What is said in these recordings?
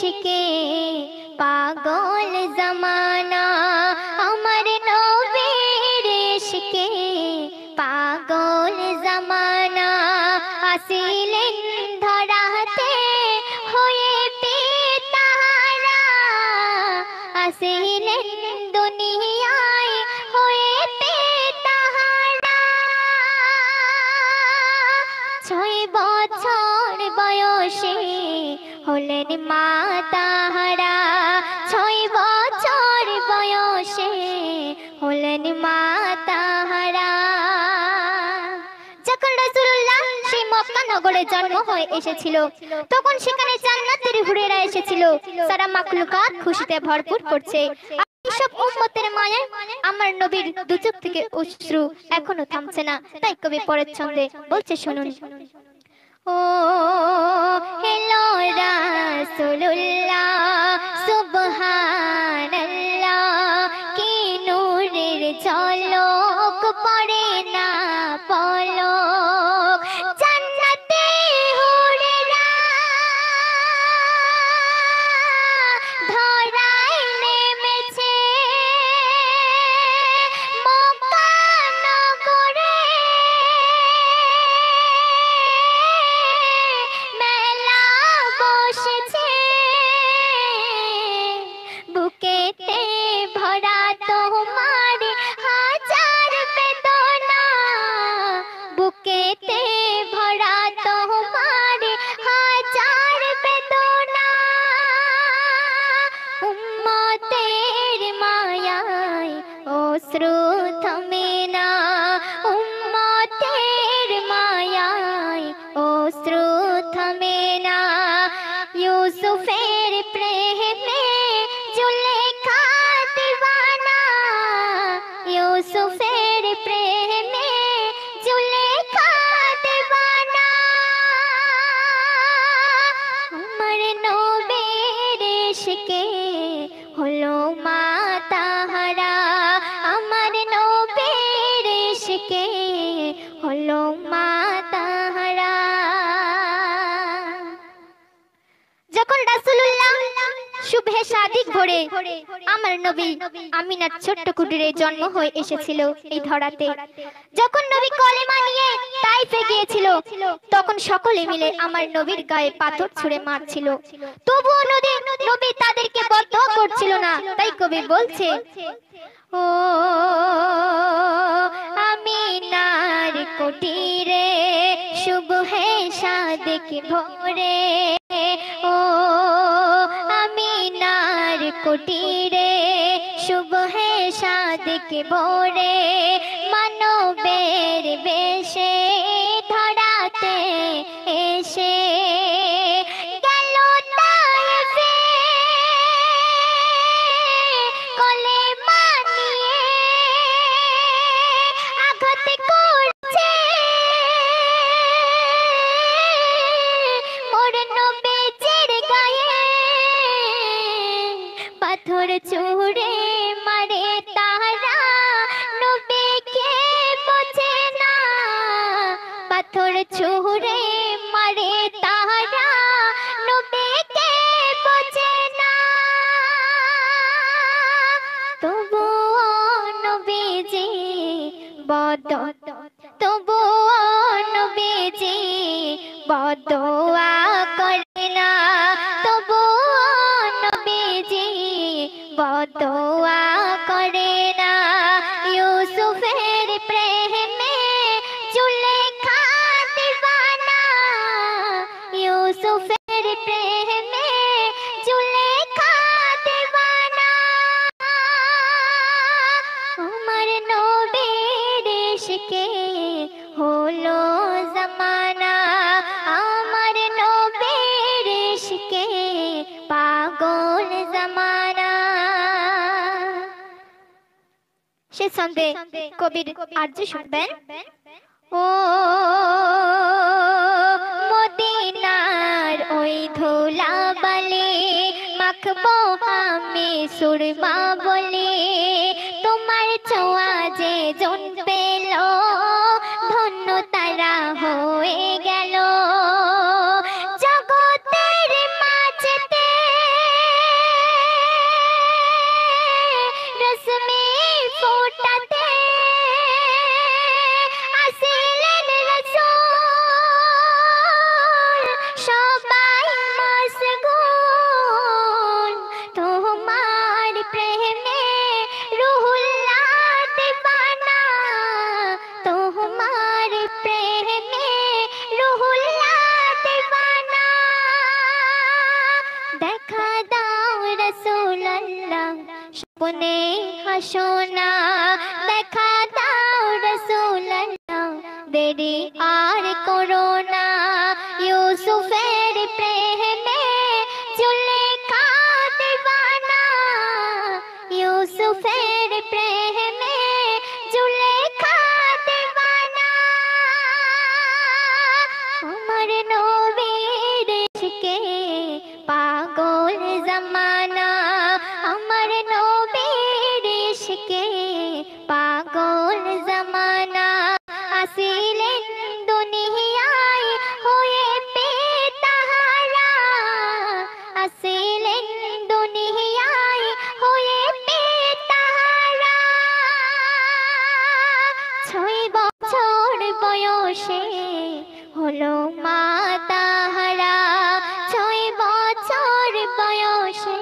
ইশকে পাগল জমানা আমার নবীর ইশকে পাগল জমানা আসিলেন ধরাতে হয়ে পিতাহারা আসিলেন দুনিয়ায় হয়ে পিতাহারা 6 বছর বয়সে হলেন মাতাহারা 6 বছর বয়সে হলেন মাতাহারা যখন রাসূলুল্লাহ সেই মক্কা নগরে জন্ম হয়ে এসেছিল তখন সেখানে জান্নাতের হুরেরা এসেছিল সারা মাখলুকাত খুশিতে ভরপুর করছে সব উম্মতের মায়ায় আমার নবীর দু চোখ থেকে অশ্রু এখনো থামছে না তাই কবি পরের ছন্দে বলছে শুনুন ও হেলো রাসূলুল্লাহ সুবহানাল্লাহ কি নূরের ঝলক পড়ে না পলক জান্নাতে হুরেরা ধরায় নেমেছে মক্কা নগরে মেলা বসেছে বুকেতে ভরা তোমার হাজার বেদনা বুকেতে ভরা তোমার হাজার বেদনা উম্মতের মায়ায় অশ্রু থামে না উম্মতের মায়ায় অশ্রু থামে না ইউসুফের প্রেমে জুলেখা দিওয়ানা ইউসুফের প্রেমে জুলেখা দিওয়ানা আমার নবীর ইশকে হলো মাতাহারা আমার নবীর ইশকে হলো মাতাহারা যখন রাসূলুল্লাহ শুভে শাদিক ভোরে আমার নবী আমিনার ছোট্ট কুটিরে জন্ম হয়ে এসেছিল এই ধরাতে যখন নবী কলেমা নিয়ে তাইফে গিয়েছিল তখন সকলে মিলে আমার নবীর গায়ে পাথর ছুঁড়ে মারছিল তবুও নবী তাদেরকে বদদোয়া করছিল না তাই কবি বলছে ও আমিনার কুটিরে শুভে শাদিক ভোরে ও আমিনার কুটিরে শুভে শাদিক ভোরে মানবের বেশে ধরাতে এসে গেল তাইফে কলেমা নিয়ে আঘাত করছে মোর নবীর গায়ে পাথর ছুঁড়ে মারে তারা নবীকে বোঝে না পাথর ছুঁড়ে মারে তারা নবীকে বোঝে না তবুও নবীজি তবুও নবীজি বদদোয়া করে না তবুও নবীজি বদদোয়া করে না ইউসুফের প্রেমে জুলেখা দিওয়ানা ইউসুফের প্রেমে জুলেখা দিওয়ানা আমার নবীর ইশকে হলো জমানা আমার নবীর ইশকে পাগল জমানা সে ছন্দে কবির আরজি শুনবেন ও মদিনার ওই ধুলা বালি মাখবো আমি সুরমা বলে তোমার ছোঁয়া যে জন পেল ধন্য তারা হয়ে গেল জগতের মাঝেতে স্বপ্নে হাসো না, দেখা দাও রাসূলুল্লাহ, দেরি আর করো না। ইউসুফের প্রেমে জুলেখা দিওয়ানা, ইউসুফের প্রেমে জুলেখা দিওয়ানা। আমার নবীর ইশকে পাগল জামানা, আমার নবীর ইশকে পাগল জামানা। আসিলেন দুনিয়ায় হয়ে বেতাহারা, আসিলেন দুনিয়ায় হয়ে বেতাহারা। 6 বছর বয়সে হলো মা তাহারা, 6 বছর বয়সে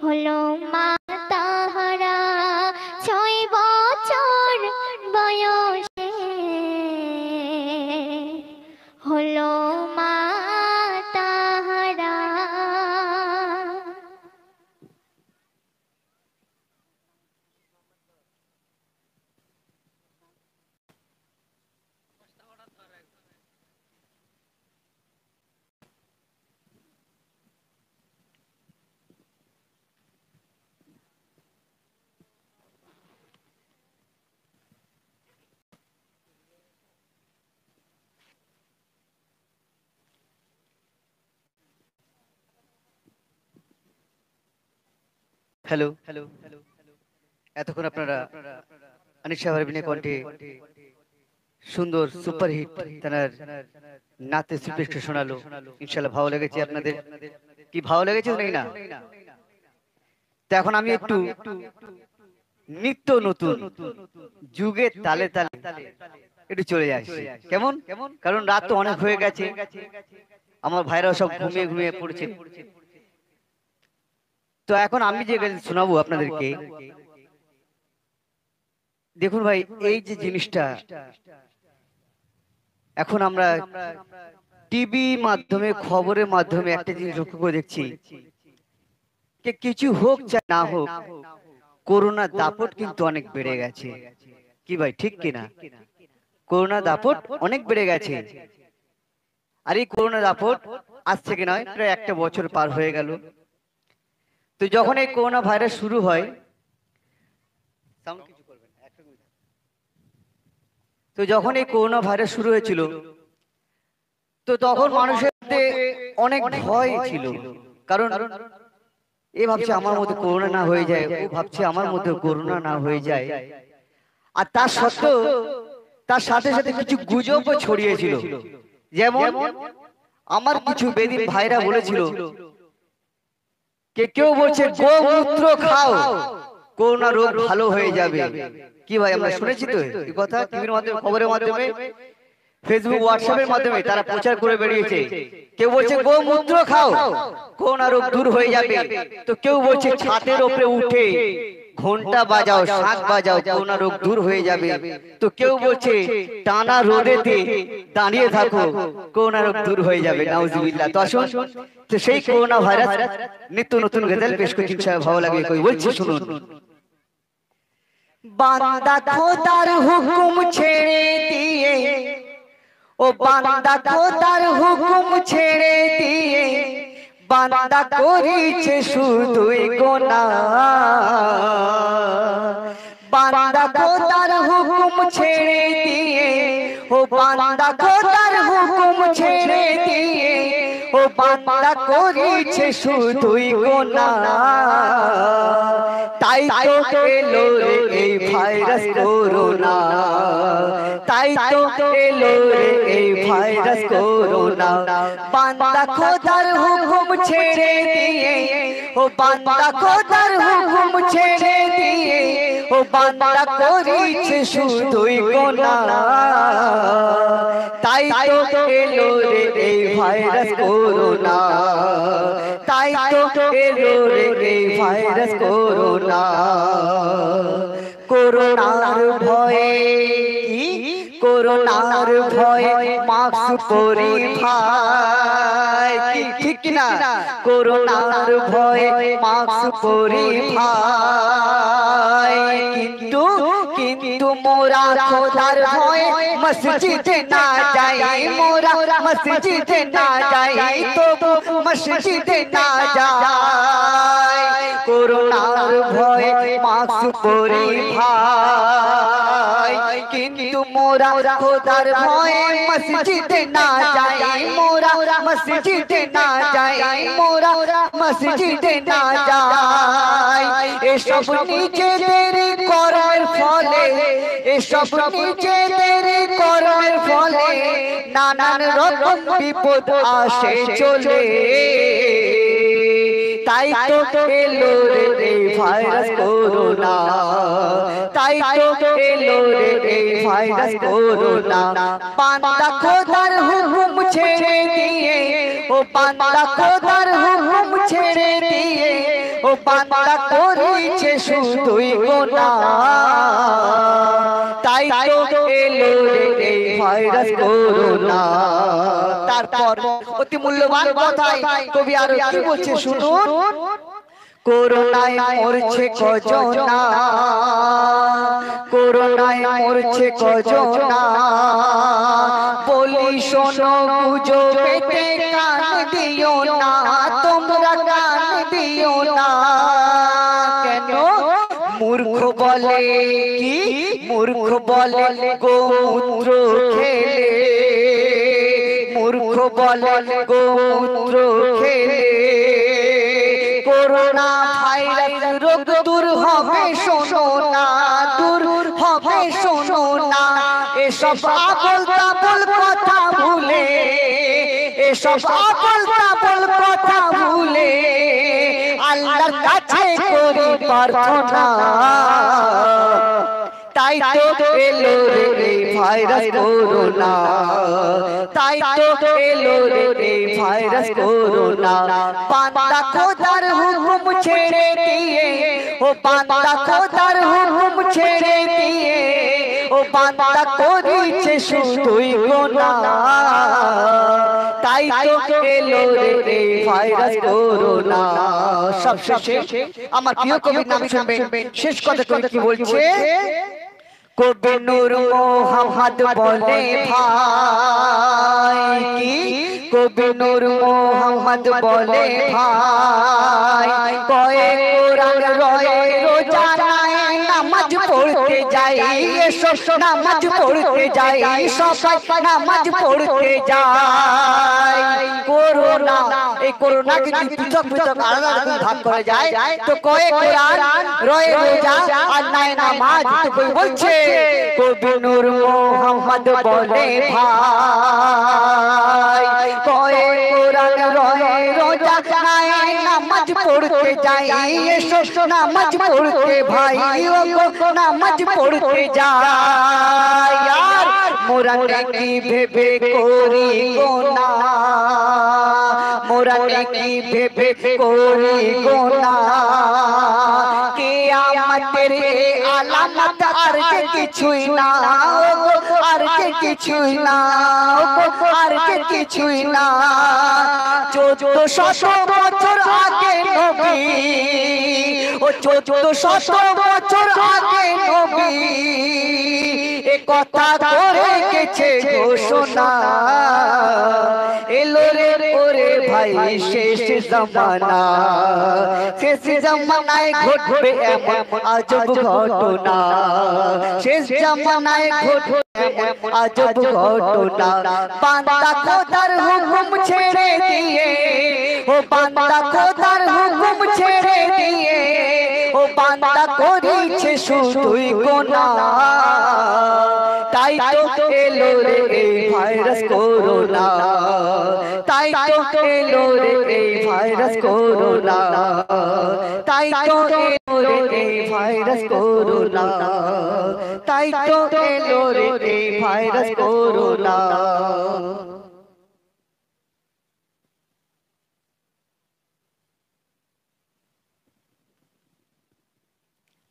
হলো মা তাহারা, 6 বছর বয়সে হলো মা তাহারা। হ্যালো, এতক্ষণ আপনারা আনিস সাহেবের বিনয় কণ্ঠে সুন্দর সুপারহিট তার নাতে শ্রীকৃষ্ণ শোনালো। ইনশাআল্লাহ ভালো লেগেছে আপনাদের। কি ভালো লেগেছে নাকি না? তো এখন আমি একটু নিত্য নতুন যুগের তালে তালে একটু চলে যাচ্ছি। কেমন? কারণ রাত তো অনেক হয়ে গেছে, আমার ভাইরাও সব ঘুমিয়ে ঘুমিয়ে পড়ছে। তো এখন আমি যে গান শোনাবো আপনাদেরকে, দেখুন ভাই, এই যে জিনিসটা এখন আমরা টিভি মাধ্যমে খবরের মাধ্যমে একটা জিনিস লক্ষ্য করে দেখছি, কিছু হোক চাই না হোক, করোনা দাপট কিন্তু অনেক বেড়ে গেছে। কি ভাই, ঠিক কিনা? করোনা দাপট অনেক বেড়ে গেছে। আর এই করোনা দাপট আজ থেকে নয়, প্রায় 1 বছর পার হয়ে গেল। তো যখন এই করোনা ভাইরাস শুরু হয়, তো যখন এই করোনা ভাইরাস শুরু হয়েছিল, তো তখন মানুষের মধ্যে অনেক ভয় ছিল। কারণ এ ভাবছে আমার মধ্যে করোনা না হয়ে যায়, ও ভাবছে আমার মধ্যে করোনা না হয়ে যায়। আর তার সত্ত্বেও তার সাথে সাথে কিছু গুজবও ছড়িয়েছিল। যেমন আমার কিছু বেদিন ভাইরা বলেছিল, কেউ বলছে গোমূত্র খাও, করোনা রোগ ভালো হয়ে যাবে। কি ভাই, আমরা শুনেছি তো এই কথা টিভির মাধ্যমে, খবরের মাধ্যমে, ফেসবুক হোয়াটসঅ্যাপের মাধ্যমে তারা প্রচার করে বেরিয়েছে। কেউ বলছে গোমূত্র খাও, করোনা রোগ দূর হয়ে যাবে। তো কেউ বলছে ছাদের উপরে উঠে ঘন্টা বাজাও, শাঁখ বাজাও, করোনা রোগ দূর হয়ে যাবে। তো কেউ বলছে টানা রোদেতে দাঁড়িয়ে থাকো, করোনা রোগ দূর হয়ে যাবে। নাউজুবিল্লাহ। তো আসুন, তো সেই করোনা ভাইরাস নিত্য নতুন গজল পেশ করছি, ইনশাআল্লাহ ভালো লাগবে। কই বলছি শুনুন। বান্দা খোদার হুকুম ছেড়ে দিয়ে, ও বান্দা খোদার হুকুম ছেড়ে দিয়ে, বান্দা করেছে শুধুই গুনাহ। বান্দা খোদার হুকুম ছেড়ে দিয়ে, ও বান্দা খোদার হুকুম ছেড়ে দিয়ে, ও বান্দা করেছে শুধুই গুনাহ। তাই তো এলো রে এই ভাইরাস করোনা, তাই তো এলো রে এই ভাইরাস করোনা। বান্দা খোদার হুকুম ছেড়ে দিয়ে, ও বান্দা খোদার হুকুম ছেড়ে দিয়ে, ও বান্দা করেছে শুধুই গুনাহ। তাই তো এলো রে এই ভাইরাস করোনা, তাই তো এলো রে এই ভাইরাস করোনা। করোনার ভয়ে কি করোনার ভয়ে মাস্ক পরি ভাই, ঠিক না? করোনার ভয়ে মাস্ক পরি ভাই, কিন্তু কিন্তু মোরা খোদার ভয়ে মসজিদে না যাই, মোরা মসজিদে না যাই, তবু মসজিদে না যাই। করোনার ভয়ে মাস্ক পরি ভাই, কিন্তু মোরা খোদার ভয়ে মসজিদে না যাই, মোরা মসজিদে না যাই, মোরা মসজিদে না যাই। এসব নিজেদের কর্মের ফলে, এসব নিজেদের কর্মের ফলে নানান রকম বিপদ আসে চলে। তাই তো এলো রে এই ভাইরাস করোনা, তাই তো এলো রে এই ভাইরাস করোনা। বান্দা খোদার হুকুম ছেড়ে দিয়ে, ও বান্দা খোদার হুকুম ছেড়ে দিয়ে, ও বান্দা করেছে শুধুই গুনাহ। তাই তো এলো রে এই ভাইরাস করোনা। তারপর অতি মূল্যবান কথাই কবি আরো কি বলছে শুনুন। করোনায় মরছে কজনা, করোনায় মরছে কজনা, বলি শোনো গুজবেতে কান দিও না, তোমরা কান দিও না। কেন? মূর্খ বলে কি, মূর্খ বলে গোমূত্র খেলে, মূর্খ বলে গোমূত্র খেলে করোনা ভাইরাস রোগ দূর হবে শোনো না, দূর হবে শোনো না। এসব আবল তাবল কথা ভুলে, এসব আবল তাবল কথা ভুলে আল্লাহর কাছে করি প্রার্থনা। তাই তো এলো রে এই ভাইরাস করোনা, তাই তো এলো রে এই ভাইরাস করোনা। বান্দা খোদার হুকুম ছেড়ে দিয়ে, ও বান্দা খোদার হুকুম ছেড়ে দিয়ে, ও বান্দা করেছে শুধুই গুনাহ। তাই তো এলো রে এই ভাইরাস করোনা। সব শেষে আমার প্রিয় কবির নাম শুনবেন। শেষ কথা কবি কি বলছে? কবি নূর মোহাম্মদ বলে ভাই, কি কবি নূর মোহাম্মদ বলে ভাই, কয়ে কোরআন রয়ে রোজা নাই নামাজ পড়তে যাই, এসব নামাজ পড়তে যাই, সবাই নামাজ পড়তে যাই। করোনা, এই করোনা কিন্তু পৃথক পৃথক আলাদা আলাদা ভাগ করা যায়। তো কয়ে কোরআন রয়ে রোজা আর নাই নামাজ, তো কই বলছে কবি নূর মোহাম্মদ বলে ভাই, কয়ে কোরআন রয়ে রোজা নাই নামাজ পড়তে যাই, এসব নামাজ পড়তে ভাই, ও গো নামাজ পড়তে যাই। আর মোরা নেকি ভেবে করি গুনাহ, মোরা নেকি ভেবে করি গুনাহ, কিয়ামতের আলামত আর যে কিছুই না, আর যে কিছুই না, আর যে কিছুই না। 1400 বছর আগে নবী, ও 1400 বছর আগে নবী এ কথা করে গেছে ঘোষণা। এলো রে ওরে ভাই শেষ জামানা, শেষ জামানায় ঘটবে এমন আজব ঘটনা, শেষ জামানায় ঘটবে এমন আজব ঘটনা। বান্দা খোদার হুকুম ছেড়ে দিয়ে, ও বান্দা খোদার হুকুম ছেড়ে দিয়ে, ও বান্দা করেছে শুধুই গুনাহ। তাই তো এলো রে এই ভাইরাস করোনা, তাই তো এলো রে এই ভাইরাস করোনা, তাই তো এলো রে এই ভাইরাস করোনা, তাই তো এলো রে এই ভাইরাস করোনা।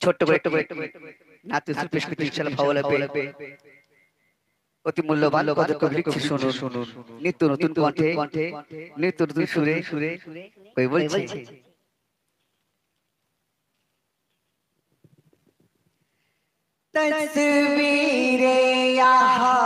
ছোট্ট করে নাতি সুপ্রেশ ইনশাআল্লাহ ভালো লাগবে। অতি মূল্যবান কত কবি লিখছে শুনুন। নিত্য নতুন কণ্ঠে নিত্য নতুন সুরে কই বলছে, তসবীরে আহা